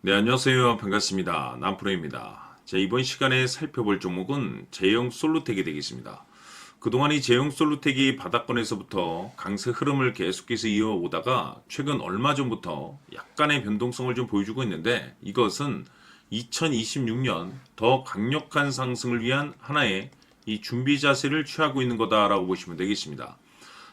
네, 안녕하세요. 반갑습니다. 남프로입니다. 자, 이번 시간에 살펴볼 종목은 제형 솔루텍이 되겠습니다. 그동안 이 제형 솔루텍이 바닥권에서부터 강세 흐름을 계속해서 이어오다가 최근 얼마 전부터 약간의 변동성을 좀 보여주고 있는데, 이것은 2026년 더 강력한 상승을 위한 하나의 이 준비 자세를 취하고 있는 거다라고 보시면 되겠습니다.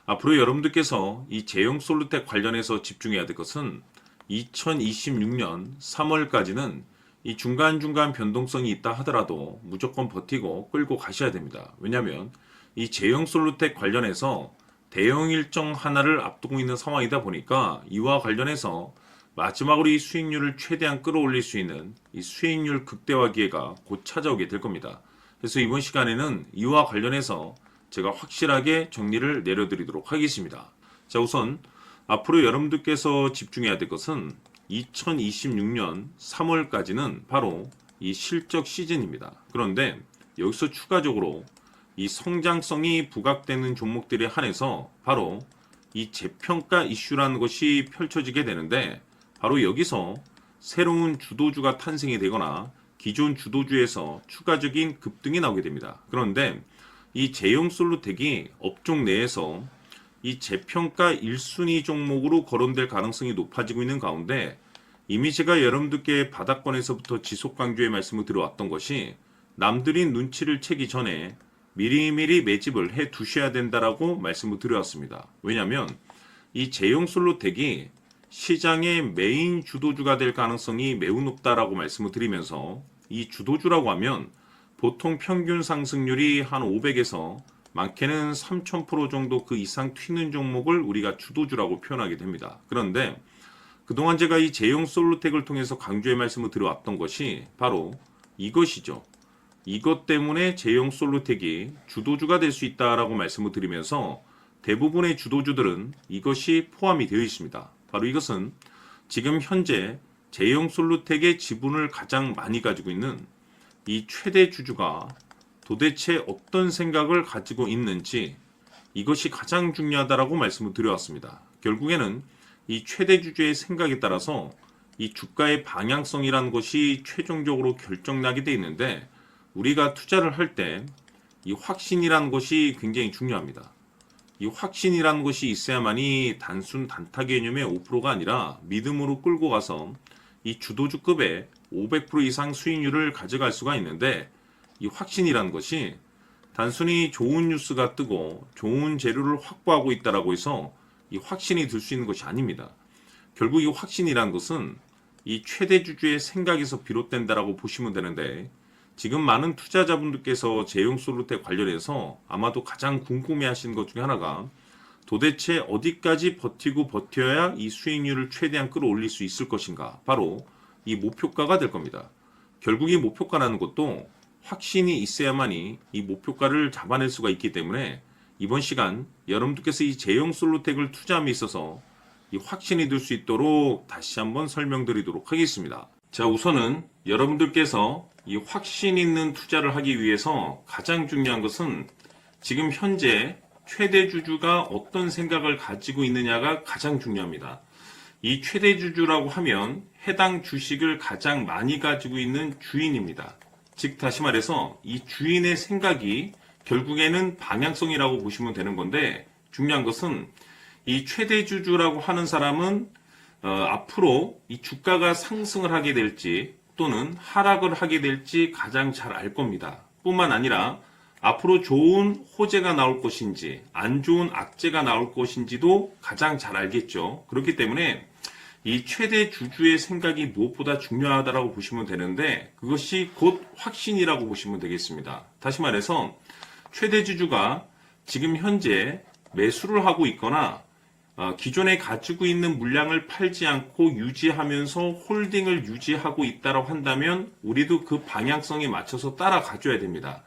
앞으로 여러분들께서 이 제형 솔루텍 관련해서 집중해야 될 것은 2026년 3월까지는 이 중간중간 변동성이 있다 하더라도 무조건 버티고 끌고 가셔야 됩니다. 왜냐하면 이 제형 솔루텍 관련해서 대형 일정 하나를 앞두고 있는 상황이다 보니까 이와 관련해서 마지막으로 이 수익률을 최대한 끌어올릴 수 있는 이 수익률 극대화 기회가 곧 찾아오게 될 겁니다. 그래서 이번 시간에는 이와 관련해서 제가 확실하게 정리를 내려드리도록 하겠습니다. 자, 우선 앞으로 여러분들께서 집중해야 될 것은 2026년 3월까지는 바로 이 실적 시즌입니다. 그런데 여기서 추가적으로 이 성장성이 부각되는 종목들에 한해서 바로 이 재평가 이슈라는 것이 펼쳐지게 되는데, 바로 여기서 새로운 주도주가 탄생이 되거나 기존 주도주에서 추가적인 급등이 나오게 됩니다. 그런데 이 제형 솔루텍이 업종 내에서 이 재평가 1순위 종목으로 거론될 가능성이 높아지고 있는 가운데, 이미 제가 여러분들께 바닥권에서부터 지속 강조의 말씀을 드려왔던 것이 남들이 눈치를 채기 전에 미리미리 매집을 해 두셔야 된다라고 말씀을 드려왔습니다. 왜냐하면 이 제형 솔루텍이 시장의 메인 주도주가 될 가능성이 매우 높다라고 말씀을 드리면서, 이 주도주라고 하면 보통 평균 상승률이 한 500에서 많게는 3000% 정도 그 이상 튀는 종목을 우리가 주도주라고 표현하게 됩니다. 그런데 그동안 제가 이 제형 솔루텍을 통해서 강조의 말씀을 드려왔던 것이 바로 이것이죠. 이것 때문에 제형 솔루텍이 주도주가 될 수 있다라고 말씀을 드리면서 대부분의 주도주들은 이것이 포함이 되어 있습니다. 바로 이것은 지금 현재 제형 솔루텍의 지분을 가장 많이 가지고 있는 이 최대 주주가 도대체 어떤 생각을 가지고 있는지, 이것이 가장 중요하다라고 말씀을 드려왔습니다. 결국에는 이 최대 주주의 생각에 따라서 이 주가의 방향성이라는 것이 최종적으로 결정나게 돼 있는데, 우리가 투자를 할 때 이 확신이라는 것이 굉장히 중요합니다. 이 확신이라는 것이 있어야만이 단순 단타 개념의 5%가 아니라 믿음으로 끌고 가서 이 주도주급의 500% 이상 수익률을 가져갈 수가 있는데, 이 확신이라는 것이 단순히 좋은 뉴스가 뜨고 좋은 재료를 확보하고 있다라고 해서 이 확신이 들 수 있는 것이 아닙니다. 결국 이 확신이라는 것은 이 최대 주주의 생각에서 비롯된다라고 보시면 되는데, 지금 많은 투자자분들께서 제형 솔루텍 관련해서 아마도 가장 궁금해하시는 것 중에 하나가 도대체 어디까지 버티고 버텨야 이 수익률을 최대한 끌어올릴 수 있을 것인가, 바로 이 목표가가 될 겁니다. 결국 이 목표가라는 것도 확신이 있어야만이 이 목표가를 잡아낼 수가 있기 때문에 이번 시간 여러분들께서 이 제형 솔루텍을 투자함에 있어서 이 확신이 들 수 있도록 다시 한번 설명드리도록 하겠습니다. 자, 우선은 여러분들께서 이 확신 있는 투자를 하기 위해서 가장 중요한 것은 지금 현재 최대 주주가 어떤 생각을 가지고 있느냐가 가장 중요합니다. 이 최대 주주라고 하면 해당 주식을 가장 많이 가지고 있는 주인입니다. 즉 다시 말해서 이 주인의 생각이 결국에는 방향성이라고 보시면 되는 건데, 중요한 것은 이 최대 주주라고 하는 사람은 앞으로 이 주가가 상승을 하게 될지 또는 하락을 하게 될지 가장 잘 알 겁니다. 뿐만 아니라 앞으로 좋은 호재가 나올 것인지 안 좋은 악재가 나올 것인지도 가장 잘 알겠죠. 그렇기 때문에 이 최대 주주의 생각이 무엇보다 중요하다고 보시면 되는데, 그것이 곧 확신이라고 보시면 되겠습니다. 다시 말해서 최대 주주가 지금 현재 매수를 하고 있거나 기존에 가지고 있는 물량을 팔지 않고 유지하면서 홀딩을 유지하고 있다고 한다면 우리도 그 방향성에 맞춰서 따라가줘야 됩니다.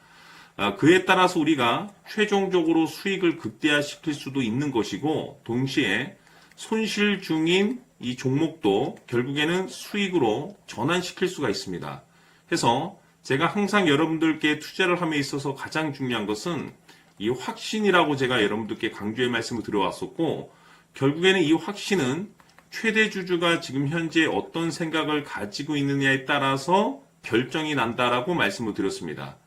그에 따라서 우리가 최종적으로 수익을 극대화시킬 수도 있는 것이고, 동시에 손실 중인 이 종목도 결국에는 수익으로 전환시킬 수가 있습니다. 해서 제가 항상 여러분들께 투자를 함에 있어서 가장 중요한 것은 이 확신이라고 제가 여러분들께 강조의 말씀을 드려왔었고, 결국에는 이 확신은 최대 주주가 지금 현재 어떤 생각을 가지고 있느냐에 따라서 결정이 난다라고 말씀을 드렸습니다.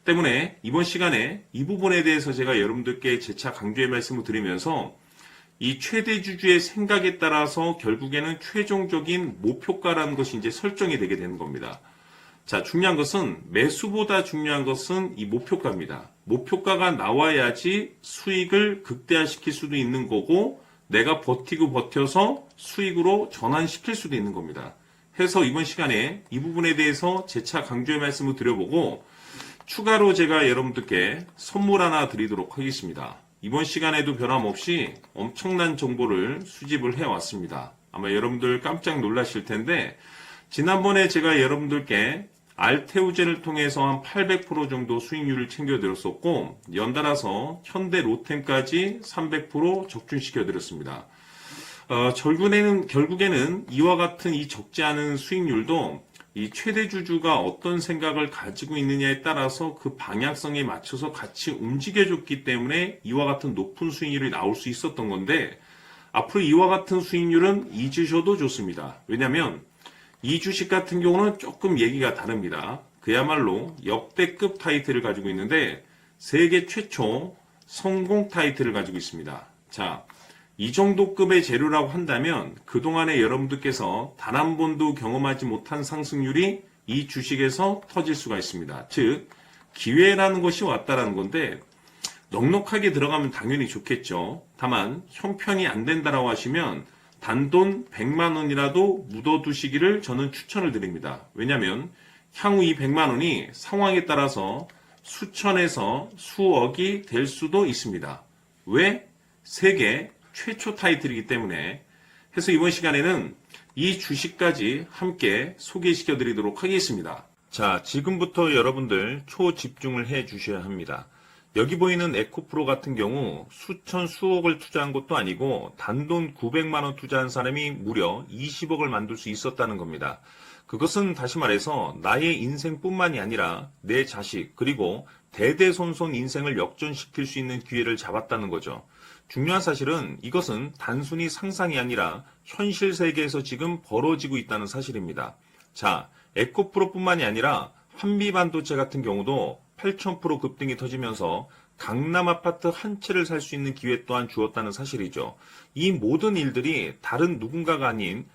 때문에 이번 시간에 이 부분에 대해서 제가 여러분들께 재차 강조의 말씀을 드리면서 이 최대 주주의 생각에 따라서 결국에는 최종적인 목표가라는 것이 이제 설정이 되게 되는 겁니다. 자, 중요한 것은 매수보다 중요한 것은 이 목표가입니다. 목표가가 나와야지 수익을 극대화시킬 수도 있는 거고 내가 버티고 버텨서 수익으로 전환시킬 수도 있는 겁니다. 해서 이번 시간에 이 부분에 대해서 재차 강조의 말씀을 드려보고 추가로 제가 여러분들께 선물 하나 드리도록 하겠습니다. 이번 시간에도 변함없이 엄청난 정보를 수집을 해왔습니다. 아마 여러분들 깜짝 놀라실 텐데 지난번에 제가 여러분들께 알테오젠을 통해서 한 800% 정도 수익률을 챙겨드렸었고 연달아서 현대 로템까지 300% 적중시켜드렸습니다. 결국에는 이와 같은 이 적지 않은 수익률도 이 최대 주주가 어떤 생각을 가지고 있느냐에 따라서 그 방향성에 맞춰서 같이 움직여줬기 때문에 이와 같은 높은 수익률이 나올 수 있었던 건데 앞으로 이와 같은 수익률은 잊으셔도 좋습니다. 왜냐하면 이 주식 같은 경우는 조금 얘기가 다릅니다. 그야말로 역대급 타이틀을 가지고 있는데 세계 최초 성공 타이틀을 가지고 있습니다. 자, 이 정도 급의 재료라고 한다면 그동안에 여러분들께서 단 한 번도 경험하지 못한 상승률이 이 주식에서 터질 수가 있습니다. 즉 기회라는 것이 왔다라는 건데 넉넉하게 들어가면 당연히 좋겠죠. 다만 형편이 안 된다라고 하시면 단돈 100만 원이라도 묻어두시기를 저는 추천을 드립니다. 왜냐하면 향후 이 100만 원이 상황에 따라서 수천에서 수억이 될 수도 있습니다. 왜? 세계 최초 타이틀이기 때문에. 해서 이번 시간에는 이 주식까지 함께 소개시켜 드리도록 하겠습니다. 자, 지금부터 여러분들 초집중을 해 주셔야 합니다. 여기 보이는 에코프로 같은 경우 수천 수억을 투자한 것도 아니고 단돈 900만 원 투자한 사람이 무려 20억을 만들 수 있었다는 겁니다. 그것은 다시 말해서 나의 인생뿐만이 아니라 내 자식 그리고 대대손손 인생을 역전시킬 수 있는 기회를 잡았다는 거죠. 중요한 사실은 이것은 단순히 상상이 아니라 현실 세계에서 지금 벌어지고 있다는 사실입니다. 자, 에코프로뿐만이 아니라 한미반도체 같은 경우도 8,000% 급등이 터지면서 강남 아파트 한 채를 살 수 있는 기회 또한 주었다는 사실이죠. 이 모든 일들이 다른 누군가가 아닌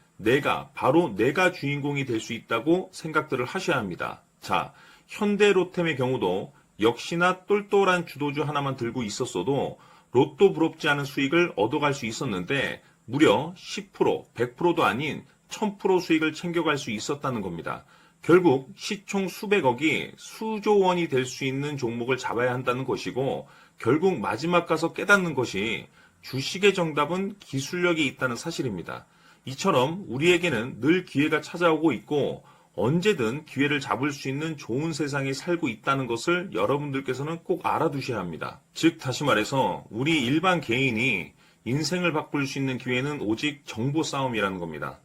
바로 내가 주인공이 될 수 있다고 생각들을 하셔야 합니다. 자, 현대로템의 경우도 역시나 똘똘한 주도주 하나만 들고 있었어도 로또 부럽지 않은 수익을 얻어갈 수 있었는데 무려 10%, 100%도 아닌 1000% 수익을 챙겨갈 수 있었다는 겁니다. 결국 시총 수백억이 수조 원이 될 수 있는 종목을 잡아야 한다는 것이고 결국 마지막 가서 깨닫는 것이 주식의 정답은 기술력이 있다는 사실입니다. 이처럼 우리에게는 늘 기회가 찾아오고 있고 언제든 기회를 잡을 수 있는 좋은 세상에 살고 있다는 것을 여러분들께서는 꼭 알아두셔야 합니다. 즉 다시 말해서 우리 일반 개인이 인생을 바꿀 수 있는 기회는 오직 정보 싸움이라는 겁니다.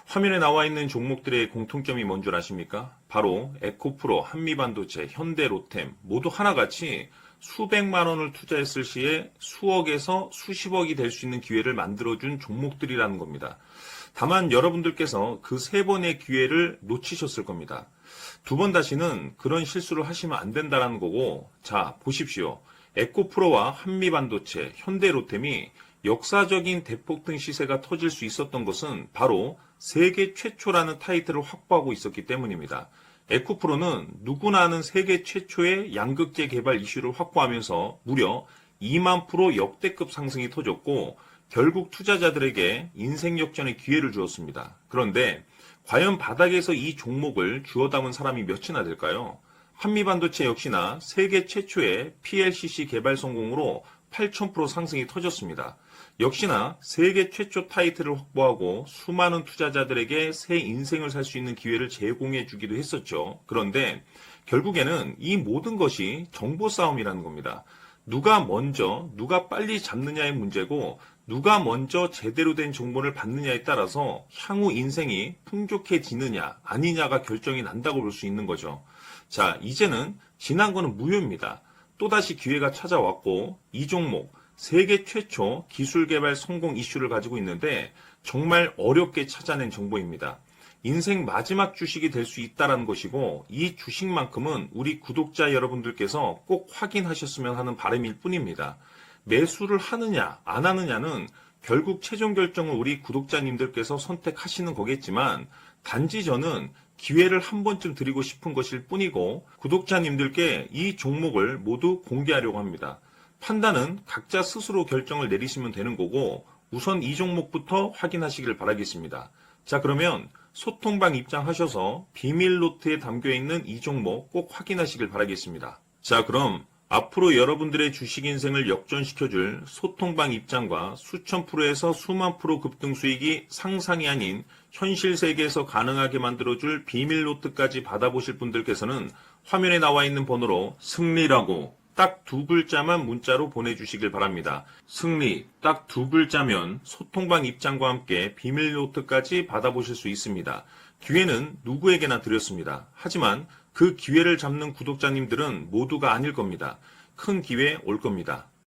화면에 나와 있는 종목들의 공통점이 뭔 줄 아십니까? 바로 에코프로, 한미반도체, 현대로템 모두 하나같이 수백만 원을 투자했을 시에 수억에서 수십억이 될 수 있는 기회를 만들어준 종목들이라는 겁니다. 다만 여러분들께서 그 세 번의 기회를 놓치셨을 겁니다. 두 번 다시는 그런 실수를 하시면 안 된다는 거고, 자 보십시오. 에코프로와 한미반도체, 현대로템이 역사적인 대폭등 시세가 터질 수 있었던 것은 바로 세계 최초라는 타이틀을 확보하고 있었기 때문입니다. 에코프로는 누구나 아는 세계 최초의 양극재 개발 이슈를 확보하면서 무려 2만% 역대급 상승이 터졌고 결국 투자자들에게 인생 역전의 기회를 주었습니다. 그런데 과연 바닥에서 이 종목을 주워 담은 사람이 몇이나 될까요? 한미반도체 역시나 세계 최초의 PLCC 개발 성공으로 8,000% 상승이 터졌습니다. 역시나 세계 최초 타이틀을 확보하고 수많은 투자자들에게 새 인생을 살 수 있는 기회를 제공해 주기도 했었죠. 그런데 결국에는 이 모든 것이 정보 싸움이라는 겁니다. 누가 먼저, 누가 빨리 잡느냐의 문제고 누가 먼저 제대로 된 정보를 받느냐에 따라서 향후 인생이 풍족해지느냐 아니냐가 결정이 난다고 볼 수 있는 거죠. 자, 이제는 지난 거는 무효입니다. 또다시 기회가 찾아왔고 이 종목 세계 최초 기술 개발 성공 이슈를 가지고 있는데 정말 어렵게 찾아낸 정보입니다. 인생 마지막 주식이 될 수 있다는 것이고 이 주식만큼은 우리 구독자 여러분들께서 꼭 확인하셨으면 하는 바람일 뿐입니다. 매수를 하느냐 안 하느냐는 결국 최종 결정을 우리 구독자님들께서 선택하시는 거겠지만 단지 저는 기회를 한 번쯤 드리고 싶은 것일 뿐이고 구독자님들께 이 종목을 모두 공개하려고 합니다. 판단은 각자 스스로 결정을 내리시면 되는 거고 우선 이 종목부터 확인하시길 바라겠습니다. 자, 그러면 소통방 입장하셔서 비밀 노트에 담겨 있는 이 종목 꼭 확인하시길 바라겠습니다. 자, 그럼 앞으로 여러분들의 주식 인생을 역전시켜줄 소통방 입장과 수천 프로에서 수만 프로 급등 수익이 상상이 아닌 현실 세계에서 가능하게 만들어줄 비밀 노트까지 받아보실 분들께서는 화면에 나와 있는 번호로 승리라고 딱 두 글자만 문자로 보내주시길 바랍니다. 승리 딱 두 글자면 소통방 입장과 함께 비밀 노트까지 받아보실 수 있습니다. 기회는 누구에게나 드렸습니다. 하지만 그 기회를 잡는 구독자님들은 모두가 아닐 겁니다. 큰 기회 올 겁니다.